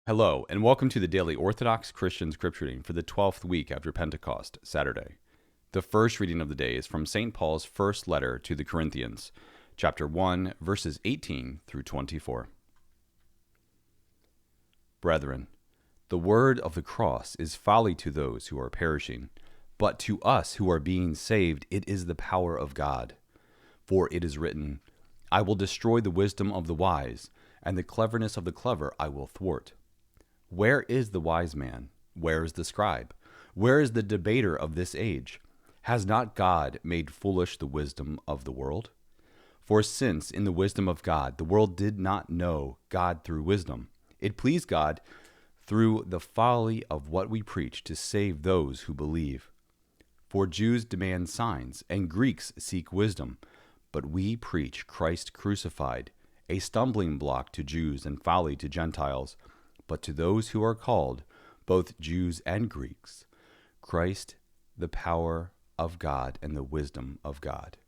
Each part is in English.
Hello, and welcome to the daily Orthodox Christian scripture reading for the 12th week after Pentecost, Saturday. The first reading of the day is from St. Paul's first letter to the Corinthians, chapter 1, verses 18 through 24. Brethren, the word of the cross is folly to those who are perishing, but to us who are being saved it is the power of God. For it is written, I will destroy the wisdom of the wise, and the cleverness of the clever I will thwart. Where is the wise man? Where is the scribe? Where is the debater of this age? Has not God made foolish the wisdom of the world? For since in the wisdom of God the world did not know God through wisdom, it pleased God through the folly of what we preach to save those who believe. For Jews demand signs, and Greeks seek wisdom, but we preach Christ crucified, a stumbling block to Jews and folly to Gentiles. But to those who are called, both Jews and Greeks, Christ, the power of God and the wisdom of God.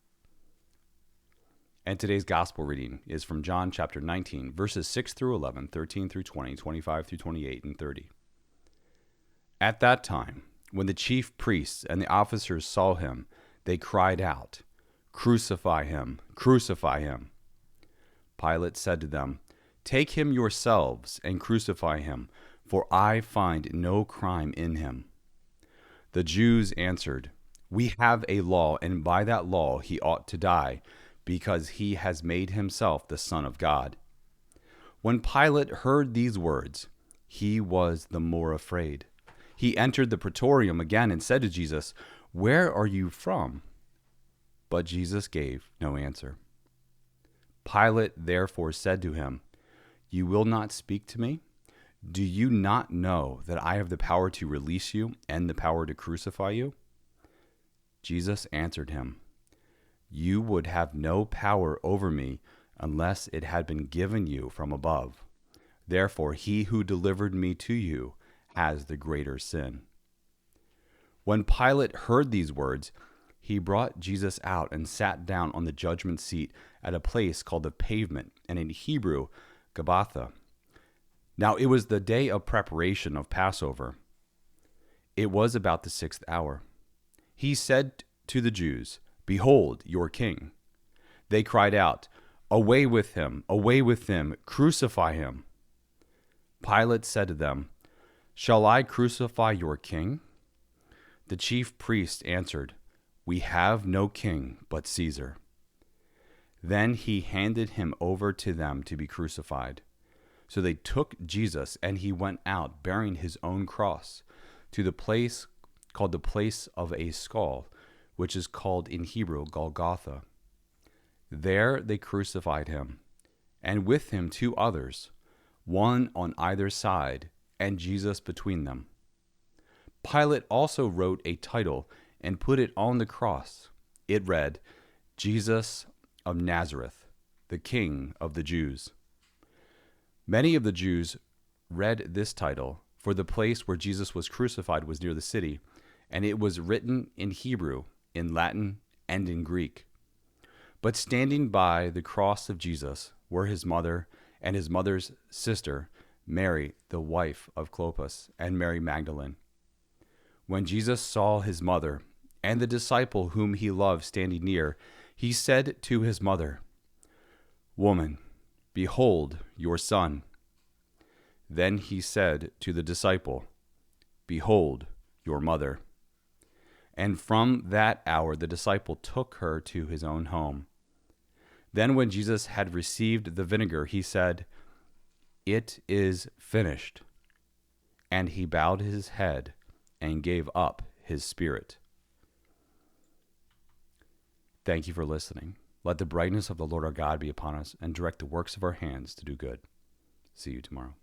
And today's gospel reading is from John chapter 19, verses 6 through 11, 13 through 20, 25 through 28, and 30. At that time, when the chief priests and the officers saw him, they cried out, Crucify him! Crucify him! Pilate said to them, Take him yourselves and crucify him, for I find no crime in him. The Jews answered, We have a law, and by that law he ought to die, because he has made himself the Son of God. When Pilate heard these words, he was the more afraid. He entered the praetorium again and said to Jesus, Where are you from? But Jesus gave no answer. Pilate therefore said to him, You will not speak to me? Do you not know that I have the power to release you and the power to crucify you? Jesus answered him, You would have no power over me unless it had been given you from above. Therefore he who delivered me to you has the greater sin. When Pilate heard these words, he brought Jesus out and sat down on the judgment seat at a place called the Pavement, and in Hebrew, Gabbatha. Now it was the day of preparation of Passover. It was about the 6th hour. He said to the Jews, Behold your king. They cried out, Away with him, crucify him. Pilate said to them, Shall I crucify your king? The chief priests answered, We have no king but Caesar. Then he handed him over to them to be crucified. So they took Jesus, and he went out, bearing his own cross, to the place called the place of a skull, which is called in Hebrew Golgotha. There they crucified him, and with him 2 others, one on either side, and Jesus between them. Pilate also wrote a title and put it on the cross. It read, Jesus of Nazareth, the King of the Jews. Many of the Jews read this title, for the place where Jesus was crucified was near the city, and it was written in Hebrew, in Latin, and in Greek. But standing by the cross of Jesus were his mother and his mother's sister, Mary, the wife of Clopas, and Mary Magdalene. When Jesus saw his mother and the disciple whom he loved standing near, he said to his mother, Woman, behold your son. Then he said to the disciple, Behold your mother. And from that hour the disciple took her to his own home. Then when Jesus had received the vinegar, he said, It is finished. And he bowed his head and gave up his spirit. Thank you for listening. Let the brightness of the Lord our God be upon us and direct the works of our hands to do good. See you tomorrow.